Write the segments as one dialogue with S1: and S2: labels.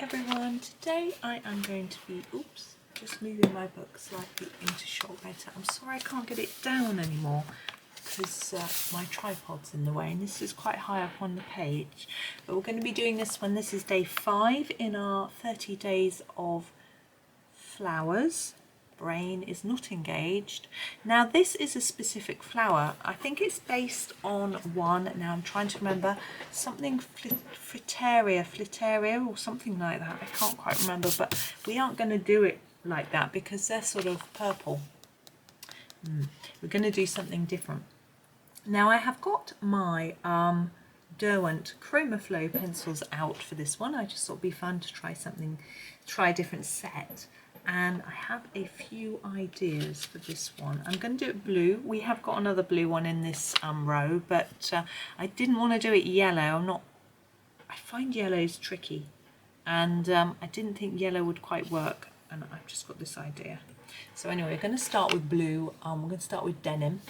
S1: everyone, today I am going to be, just moving my book slightly into shot better. I'm sorry I can't get it down anymore because my tripod's in the way and this is quite high up on the page. But we're going to be doing this one. This is day 5 in our 30 days of flowers. Brain is not engaged. Now this is a specific flower. I think it's based on one, now I'm trying to remember, something flitteria or something like that. I can't quite remember, but we aren't going to do it like that because they're sort of purple. We're going to do something different. Now I have got my Derwent Chromaflow pencils out for this one. I just thought it'd be fun to try a different set. And I have a few ideas for this one. I'm going to do it blue. We have got another blue one in this row, but I didn't want to do it yellow. I find yellows tricky, and I didn't think yellow would quite work, and I've just got this idea. So anyway, we're going to start with blue. We're going to start with denim,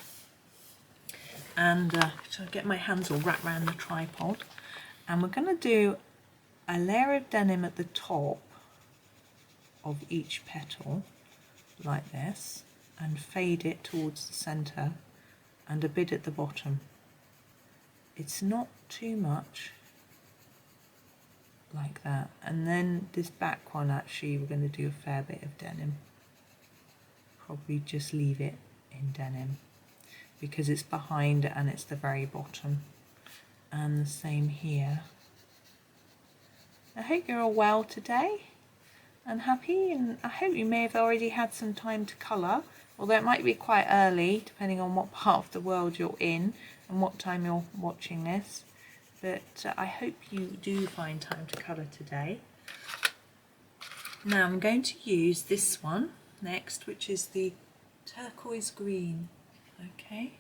S1: and so I get my hands all wrapped around the tripod, and we're going to do a layer of denim at the top of each petal like this and fade it towards the center and a bit at the bottom. It's not too much like that, and then this back one actually we're going to do a fair bit of denim. Probably just leave it in denim because it's behind and it's the very bottom, and the same here. I hope you're all well today and happy, and I hope you may have already had some time to colour, although it might be quite early depending on what part of the world you're in and what time you're watching this, but I hope you do find time to colour today. Now I'm going to use this one next, which is the Turquoise Green. Okay,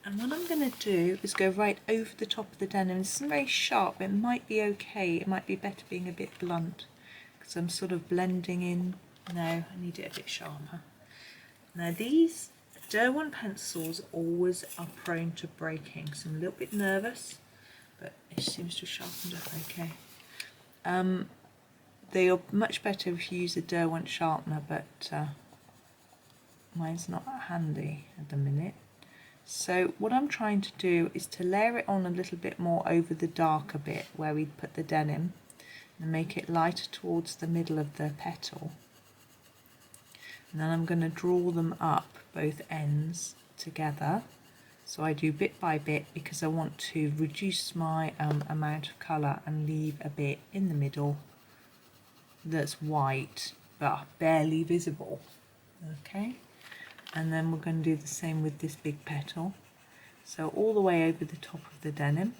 S1: and what I'm going to do is go right over the top of the denim. This isn't very sharp, it might be okay, it might be better being a bit blunt. So I'm sort of blending in. No, I need it a bit sharper. Now these Derwent pencils always are prone to breaking, so I'm a little bit nervous, but it seems to have sharpened up okay. They are much better if you use a Derwent sharpener, but mine's not handy at the minute. So what I'm trying to do is to layer it on a little bit more over the darker bit where we put the denim, and make it lighter towards the middle of the petal, and then I'm going to draw them up both ends together. So I do bit by bit because I want to reduce my amount of colour and leave a bit in the middle that's white but barely visible. Okay, and then we're going to do the same with this big petal, so all the way over the top of the denim.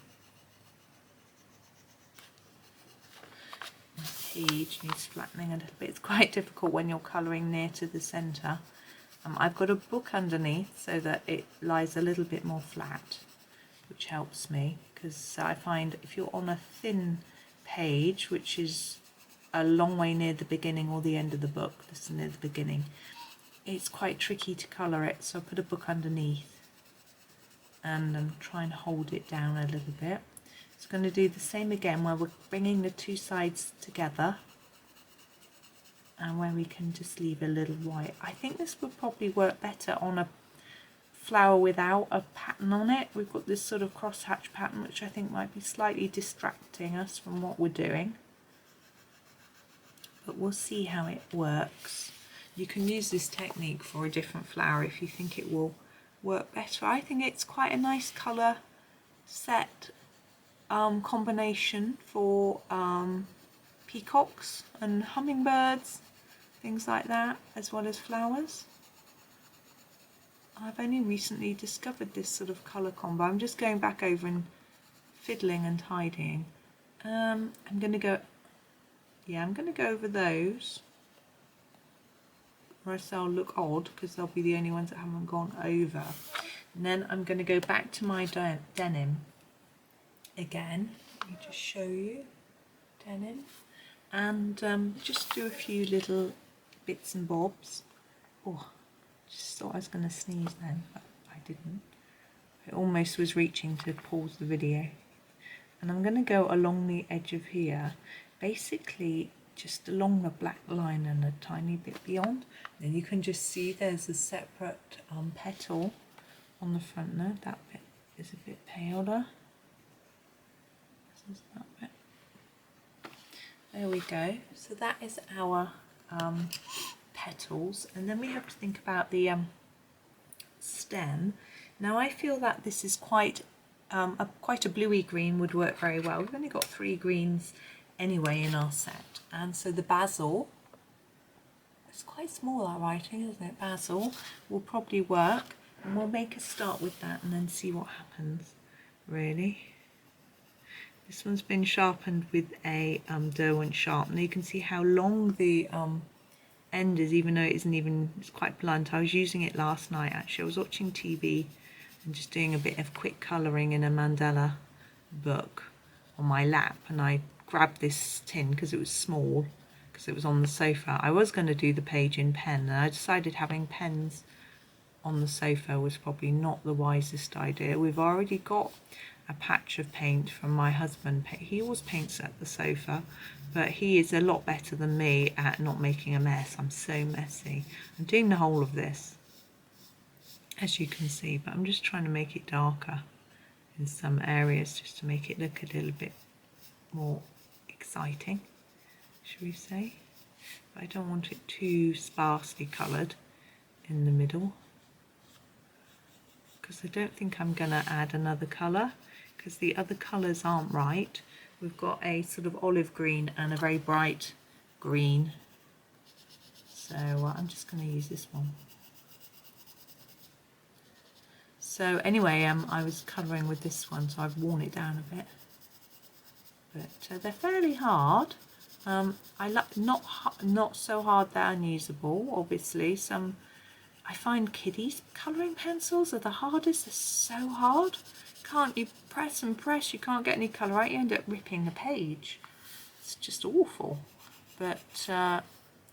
S1: Page needs flattening a little bit. It's quite difficult when you're colouring near to the centre. I've got a book underneath so that it lies a little bit more flat, which helps me, because I find if you're on a thin page, which is a long way near the beginning or the end of the book, this is near the beginning, it's quite tricky to colour it, so I put a book underneath and I'm trying to hold it down a little bit. It's going to do the same again where we're bringing the two sides together and where we can just leave a little white. I think this would probably work better on a flower without a pattern on it. We've got this sort of crosshatch pattern which I think might be slightly distracting us from what we're doing, but we'll see how it works. You can use this technique for a different flower if you think it will work better. I think it's quite a nice colour set combination for peacocks and hummingbirds, things like that, as well as flowers. I've only recently discovered this sort of colour combo. I'm just going back over and fiddling and tidying. I'm going to go over those, or else they'll look odd because they'll be the only ones that haven't gone over. And then I'm going to go back to my denim again. Let me just show you denim, and just do a few little bits and bobs. Oh, just thought I was going to sneeze then, but I didn't. It almost was reaching to pause the video. And I'm going to go along the edge of here. Basically, just along the black line and a tiny bit beyond. Then you can just see there's a separate petal on the front there. That bit is a bit paler. This is that bit. There we go. So that is our petals, and then we have to think about the stem. Now I feel that this is quite a bluey green would work very well. We've only got 3 greens anyway in our set, and so the basil, it's quite small, that writing, isn't it? Basil will probably work, and we'll make a start with that and then see what happens. Really, this one's been sharpened with a Derwent sharpener. You can see how long the end is, even though it isn't even, it's quite blunt. I was using it last night actually. I was watching TV and just doing a bit of quick colouring in a mandala book on my lap, and I grabbed this tin because it was small, because it was on the sofa. I was going to do the page in pen, and I decided having pens on the sofa was probably not the wisest idea. We've already got a patch of paint from my husband. He always paints at the sofa, but he is a lot better than me at not making a mess. I'm so messy. I'm doing the whole of this, as you can see, but I'm just trying to make it darker in some areas just to make it look a little bit more exciting, should we say. But I don't want it too sparsely coloured in the middle, because I don't think I'm going to add another colour, because the other colours aren't right. We've got a sort of olive green and a very bright green, so I'm just going to use this one. So anyway, I was colouring with this one, so I've worn it down a bit, but they're fairly hard. I like not so hard they're unusable, obviously. I find kiddies colouring pencils are the hardest. They're so hard. Can't you press and press? You can't get any colour out. You end up ripping the page. It's just awful. But I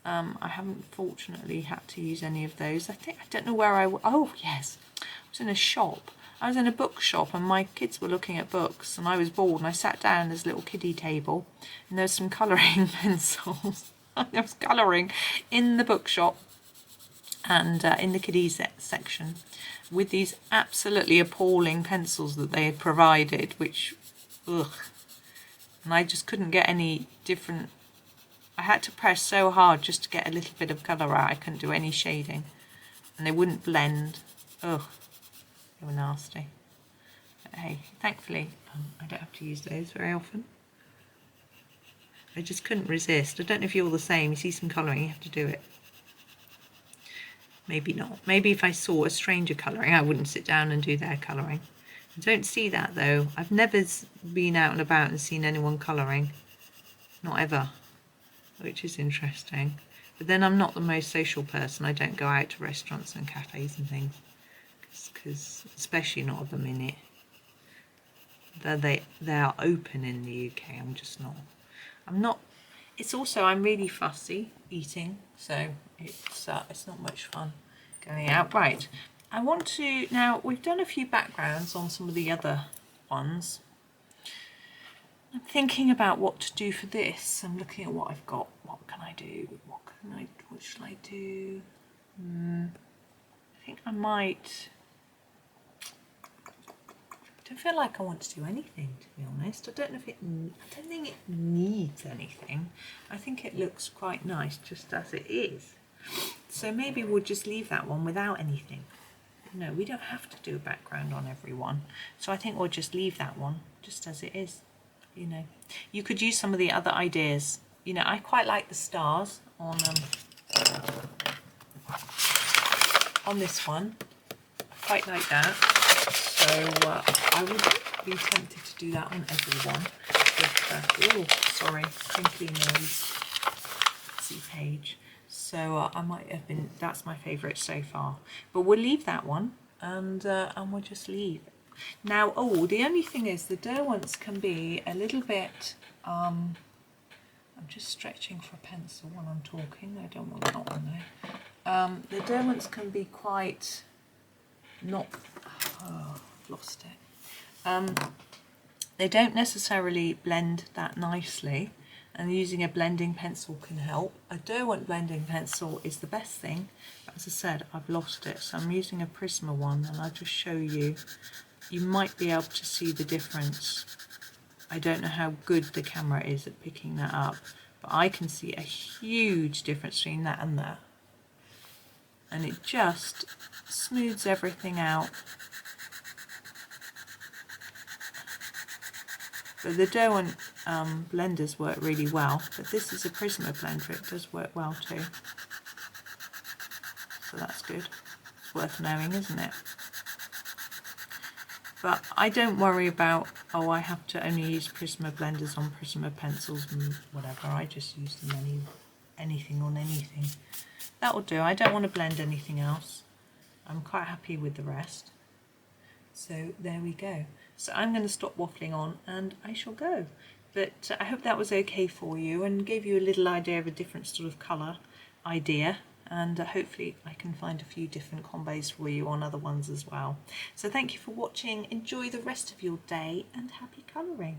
S1: haven't fortunately had to use any of those. I don't know where oh yes, I was in a shop. I was in a bookshop and my kids were looking at books, and I was bored, and I sat down at this little kiddie table, and there was some colouring pencils. I was colouring in the bookshop and in the kiddies section with these absolutely appalling pencils that they had provided, which, ugh, and I just couldn't get any different. I had to press so hard just to get a little bit of colour out. I couldn't do any shading, and they wouldn't blend. Ugh, they were nasty. But hey, thankfully I don't have to use those very often. I just couldn't resist. I don't know if you're the same. You see some colouring, you have to do it. Maybe not. Maybe if I saw a stranger colouring, I wouldn't sit down and do their colouring. I don't see that though. I've never been out and about and seen anyone colouring. Not ever. Which is interesting. But then I'm not the most social person. I don't go out to restaurants and cafes and things, because especially not at the minute. They are open in the UK. I'm just not. I'm not. It's also, I'm really fussy eating, so it's not much fun going out. Right, I want to, now we've done a few backgrounds on some of the other ones. I'm thinking about what to do for this. I'm looking at what I've got. What can I do? What shall I do? I think I might. I don't feel like I want to do anything, to be honest. I don't think it needs anything. I think it looks quite nice just as it is. So maybe we'll just leave that one without anything. No, we don't have to do a background on every one. So I think we'll just leave that one just as it is. You know, you could use some of the other ideas. You know, I quite like the stars on this one. I quite like that. So I would be tempted to do that on everyone. Oh, sorry, crinkly nose. See page. So I might have been. That's my favourite so far. But we'll leave that one, and we'll just leave. Now, oh, the only thing is the Derwents can be a little bit. I'm just stretching for a pencil when I'm talking. I don't want that one there. The Derwents can be quite not. Oh, I've lost it. They don't necessarily blend that nicely. and using a blending pencil can help. A Derwent blending pencil is the best thing. As I said, I've lost it, so I'm using a Prisma one, and I'll just show you. You might be able to see the difference. I don't know how good the camera is at picking that up, but I can see a huge difference between that and that. And it just smooths everything out. But the Derwent blenders work really well, but this is a Prisma blender, it does work well too. So that's good. It's worth knowing, isn't it? But I don't worry about, oh, I have to only use Prisma blenders on Prisma pencils and whatever. I just use them anything on anything. That will do. I don't want to blend anything else. I'm quite happy with the rest. So there we go. So I'm going to stop waffling on and I shall go. But I hope that was okay for you and gave you a little idea of a different sort of colour idea. And hopefully I can find a few different combos for you on other ones as well. So thank you for watching. Enjoy the rest of your day and happy colouring.